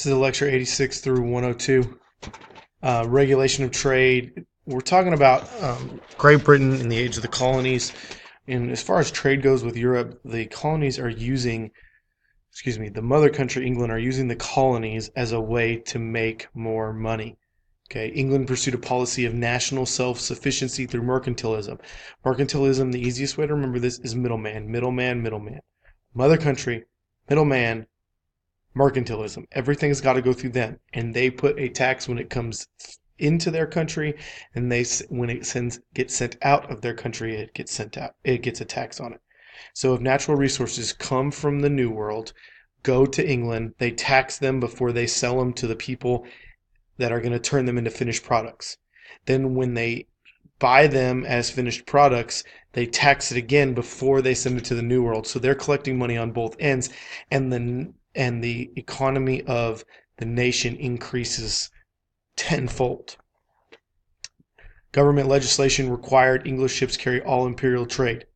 This is lecture 86 through 102. Regulation of trade. We're talking about Great Britain in the age of the colonies. And as far as trade goes with Europe, the colonies are using, the mother country, England, are using the colonies as a way to make more money. Okay, England pursued a policy of national self-sufficiency through mercantilism. Mercantilism, the easiest way to remember this is middleman, middleman, middleman. Mother country, middleman, mercantilism. Everything's got to go through them, and they put a tax when it comes into their country, and when it gets sent out of their country, it gets sent out. It gets a tax on it. So if natural resources come from the New World, go to England, they tax them before they sell them to the people that are going to turn them into finished products. Then when they buy them as finished products, they tax it again before they send it to the New World. So they're collecting money on both ends, and the economy of the nation increases tenfold. Government legislation required English ships carry all imperial trade.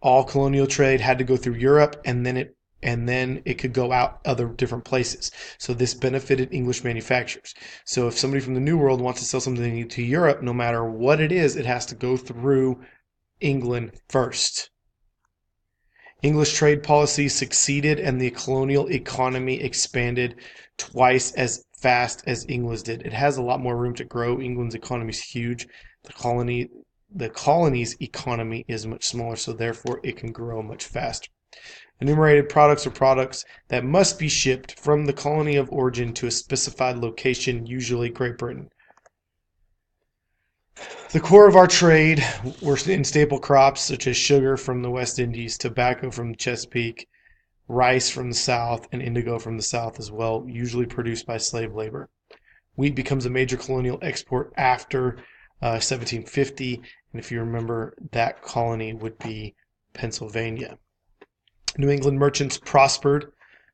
All colonial trade had to go through Europe, and then it could go out other different places. So this benefited English manufacturers. So if somebody from the New World wants to sell something to Europe, no matter what it is, it has to go through England first. English trade policy succeeded, and the colonial economy expanded twice as fast as England's did. It has a lot more room to grow. England's economy is huge. The colony's economy is much smaller, so therefore it can grow much faster. Enumerated products are products that must be shipped from the colony of origin to a specified location, usually Great Britain. The core of our trade were in staple crops such as sugar from the West Indies, tobacco from Chesapeake, rice from the South, and indigo from the South as well, usually produced by slave labor. Wheat becomes a major colonial export after 1750, and if you remember, that colony would be Pennsylvania. New England merchants prospered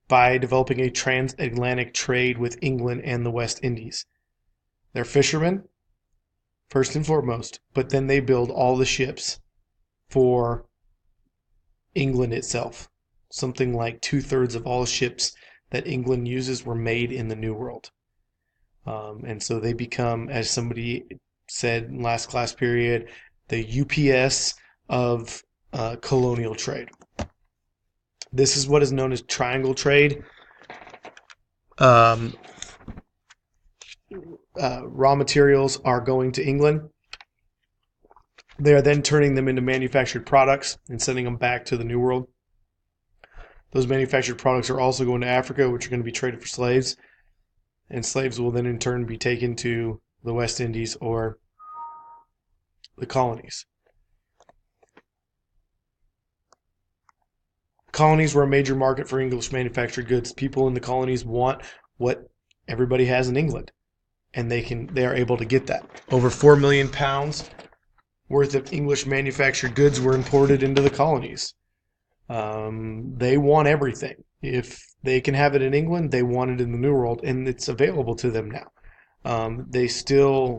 by developing a transatlantic trade with England and the West Indies. They're fishermen, first and foremost, but then they build all the ships for England itself. Something like 2/3 of all ships that England uses were made in the New World. And so they become, as somebody said in last class period, the UPS of colonial trade. This is what is known as triangle trade. Raw materials are going to England. They are then turning them into manufactured products and sending them back to the New World. Those manufactured products are also going to Africa, which are going to be traded for slaves. And slaves will then in turn be taken to the West Indies or the colonies. Colonies were a major market for English manufactured goods. People in the colonies want what everybody has in England, and they are able to get that. Over 4 million pounds worth of English manufactured goods were imported into the colonies. They want everything. If they can have it in England, they want it in the New World, and it's available to them now.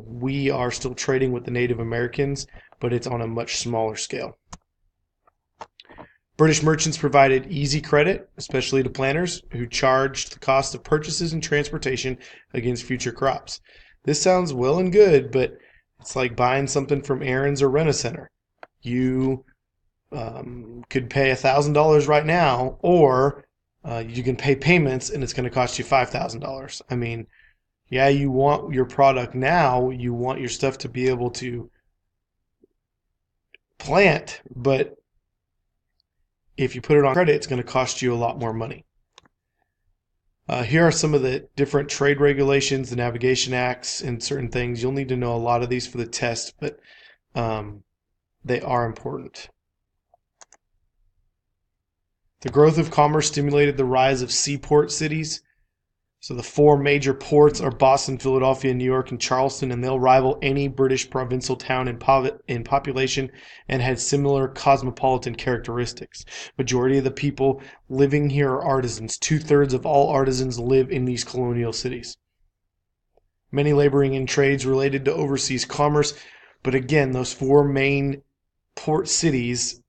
We are still trading with the Native Americans, but it's on a much smaller scale. British merchants provided easy credit, especially to planters, who charged the cost of purchases and transportation against future crops. This sounds well and good, but it's like buying something from Aaron's or Rent-A-Center. You could pay $1,000 right now, or you can pay payments and it's going to cost you $5,000. I mean, yeah, you want your product now, you want your stuff to be able to plant, but if you put it on credit, it's going to cost you a lot more money. Here are some of the different trade regulations, the Navigation Acts, and certain things. You'll need to know a lot of these for the test, but they are important. The growth of commerce stimulated the rise of seaport cities. So the 4 major ports are Boston, Philadelphia, New York, and Charleston, and they'll rival any British provincial town in population and had similar cosmopolitan characteristics. Majority of the people living here are artisans. 2/3 of all artisans live in these colonial cities. Many laboring in trades related to overseas commerce, but again, those 4 main port cities,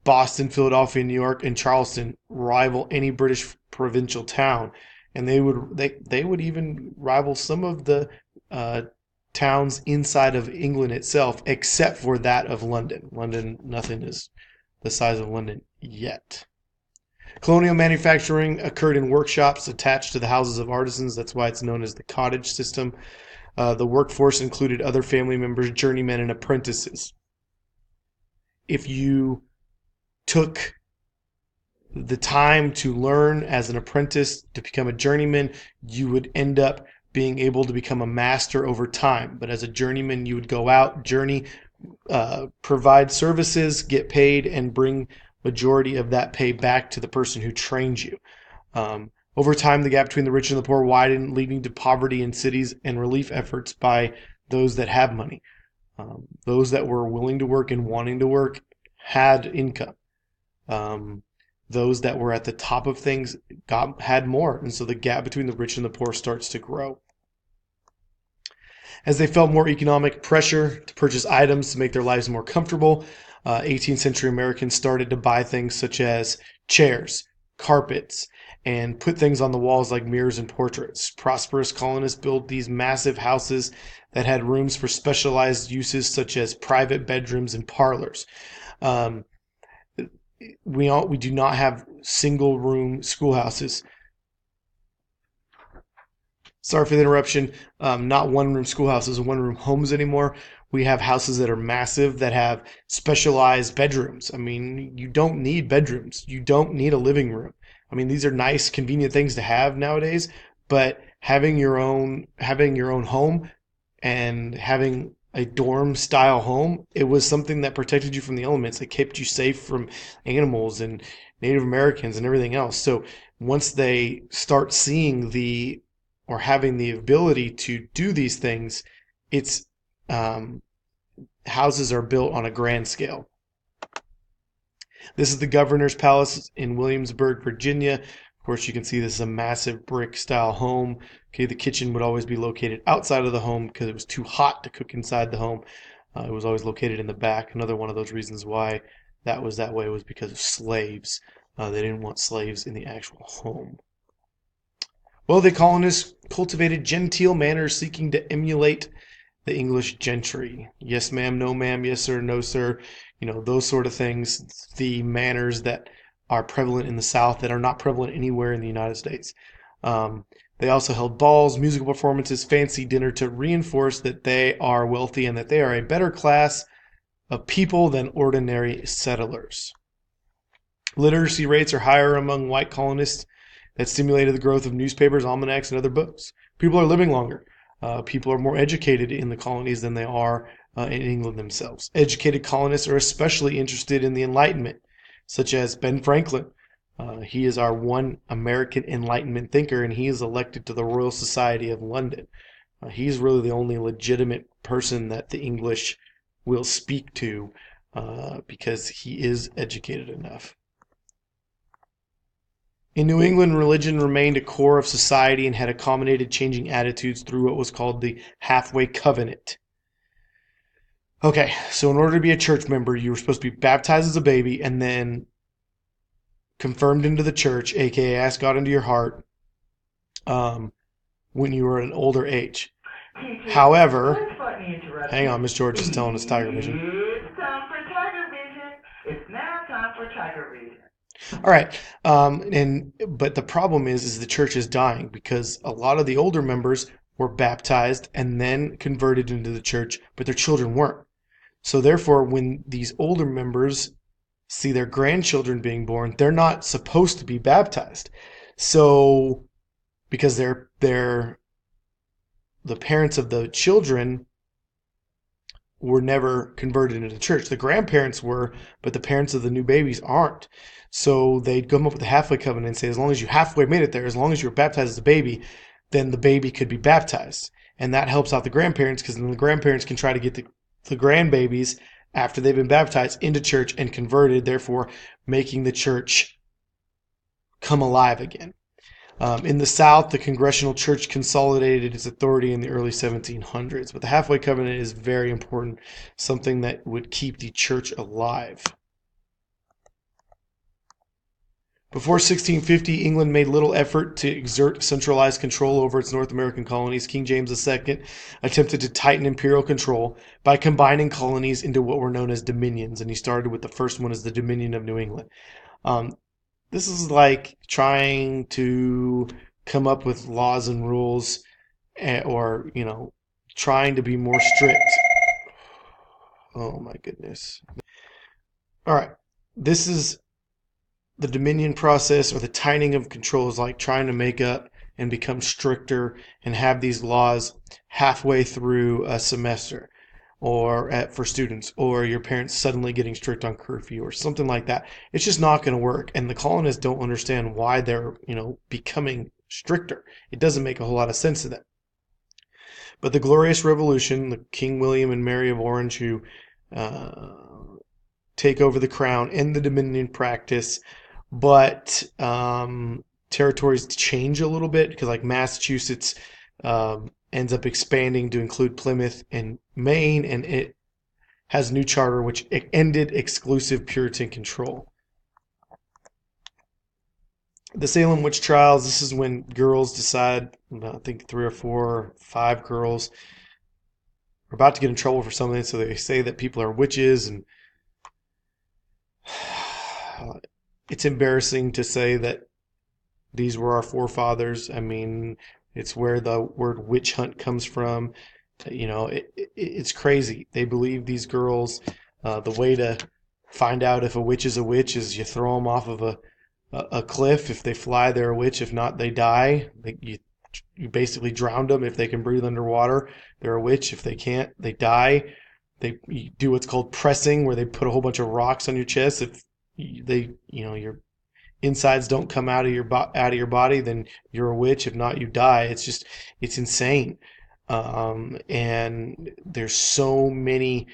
Boston, Philadelphia, New York, and Charleston, rival any British provincial town and they would even rival some of the uh, towns inside of England itself, except for that of London. London, nothing is the size of London yet. Colonial manufacturing occurred in workshops attached to the houses of artisans. That's why it's known as the cottage system. The workforce included other family members, journeymen, and apprentices. If you took the time to learn as an apprentice to become a journeyman, you would end up being able to become a master over time. But as a journeyman, you would go out, journey, provide services, get paid, and bring majority of that pay back to the person who trained you. Over time, the gap between the rich and the poor widened, leading to poverty in cities and relief efforts by those that have money. Those that were willing to work and wanting to work had income. Those that were at the top of things had more, and so the gap between the rich and the poor starts to grow. As they felt more economic pressure to purchase items to make their lives more comfortable, 18th century Americans started to buy things such as chairs, carpets, and put things on the walls like mirrors and portraits. Prosperous colonists built these massive houses that had rooms for specialized uses such as private bedrooms and parlors. Um, we do not have single room schoolhouses. Sorry for the interruption. Not one room schoolhouses and one room homes anymore. We have houses that are massive that have specialized bedrooms. I mean, you don't need bedrooms. You don't need a living room. I mean, these are nice, convenient things to have nowadays, but having your own home and having a dorm style home, it was something that protected you from the elements. It kept you safe from animals and Native Americans and everything else. So once they start seeing or having the ability to do these things, it's houses are built on a grand scale. This is the governor's palace in Williamsburg, Virginia. Of course, you can see this is a massive brick style home. Okay, the kitchen would always be located outside of the home because it was too hot to cook inside the home. It was always located in the back. Another one of those reasons why that was that way was because of slaves. They didn't want slaves in the actual home. Well, the colonists cultivated genteel manners seeking to emulate the English gentry. Yes, ma'am, no, ma'am, yes, sir, no, sir. You know, those sort of things, the manners that are prevalent in the South that are not prevalent anywhere in the United States. They also held balls, musical performances, fancy dinner to reinforce that they are wealthy and that they are a better class of people than ordinary settlers. Literacy rates are higher among white colonists. That stimulated the growth of newspapers, almanacs, and other books. People are living longer. People are more educated in the colonies than they are in England themselves. Educated colonists are especially interested in the Enlightenment, such as Ben Franklin. He is our one American Enlightenment thinker, and he is elected to the Royal Society of London. He's really the only legitimate person that the English will speak to because he is educated enough. In New England, religion remained a core of society and had accommodated changing attitudes through what was called the halfway covenant. Okay, so in order to be a church member, you were supposed to be baptized as a baby and then confirmed into the church, aka ask God into your heart, when you were at an older age. However, hang on, Miss George is telling us Tiger Vision. It's time for Tiger Vision. It's now time for Tiger Vision. All right, but the problem is the church is dying because a lot of the older members were baptized and then converted into the church, but their children weren't. So therefore, when these older members see their grandchildren being born, they're not supposed to be baptized. So because they're the parents of the children were never converted into the church. The grandparents were, but the parents of the new babies aren't. So they'd come up with the halfway covenant and say, as long as you halfway made it there, as long as you were baptized as a baby, then the baby could be baptized. And that helps out the grandparents because then the grandparents can try to get the grandbabies after they've been baptized into church and converted, therefore making the church come alive again. In the South, the Congregational Church consolidated its authority in the early 1700s, but the halfway covenant is very important, something that would keep the church alive. Before 1650, England made little effort to exert centralized control over its North American colonies. King James II attempted to tighten imperial control by combining colonies into what were known as dominions, and he started with the first one as the Dominion of New England. Um, this is like trying to come up with laws and rules, or trying to be more strict. Oh my goodness. All right. This is the dominion process, or the tightening of control, is like trying to make up and become stricter and have these laws halfway through a semester, or for students, or your parents suddenly getting strict on curfew or something like that. It's just not going to work, and the colonists don't understand why they're becoming stricter. It doesn't make a whole lot of sense to them. But the Glorious Revolution, the King William and Mary of Orange, who take over the crown, end the dominion practice, but territories change a little bit, because like Massachusetts ends up expanding to include Plymouth and Maine, and it has a new charter which ended exclusive Puritan control. The Salem witch trials, this is when girls decide, I think 3 or 4 or 5 girls are about to get in trouble for something, so they say that people are witches, and it's embarrassing to say that these were our forefathers. I mean, it's where the word witch hunt comes from. It's crazy. They believe these girls. The way to find out if a witch is a witch is you throw them off of a cliff. If they fly, they're a witch. If not, they die. You basically drowned them. If they can breathe underwater, they're a witch. If they can't, they die. You do what's called pressing, where they put a whole bunch of rocks on your chest. If your insides don't come out of your body, then you're a witch. If not, you die. It's insane. And there's so many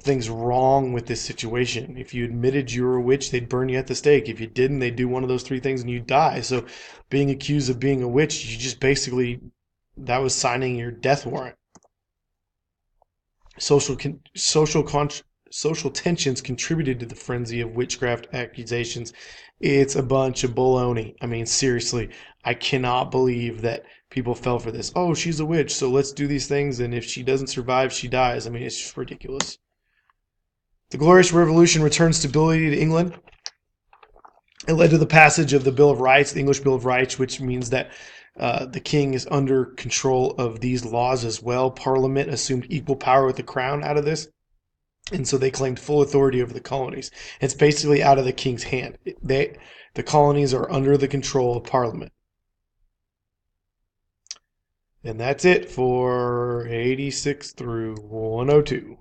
things wrong with this situation. If you admitted you were a witch, they'd burn you at the stake. If you didn't, they'd do one of those 3 things and you'd die. So being accused of being a witch, you just basically, that was signing your death warrant. Social tensions contributed to the frenzy of witchcraft accusations. It's a bunch of baloney. I mean, seriously, I cannot believe that people fell for this. Oh, she's a witch, so let's do these things, and if she doesn't survive, she dies. I mean, it's just ridiculous. The Glorious Revolution returned stability to England. It led to the passage of the Bill of Rights, the English Bill of Rights, which means that the king is under control of these laws as well. Parliament assumed equal power with the crown out of this. And so they claimed full authority over the colonies. It's basically out of the king's hand. The colonies are under the control of Parliament. And that's it for 86 through 102.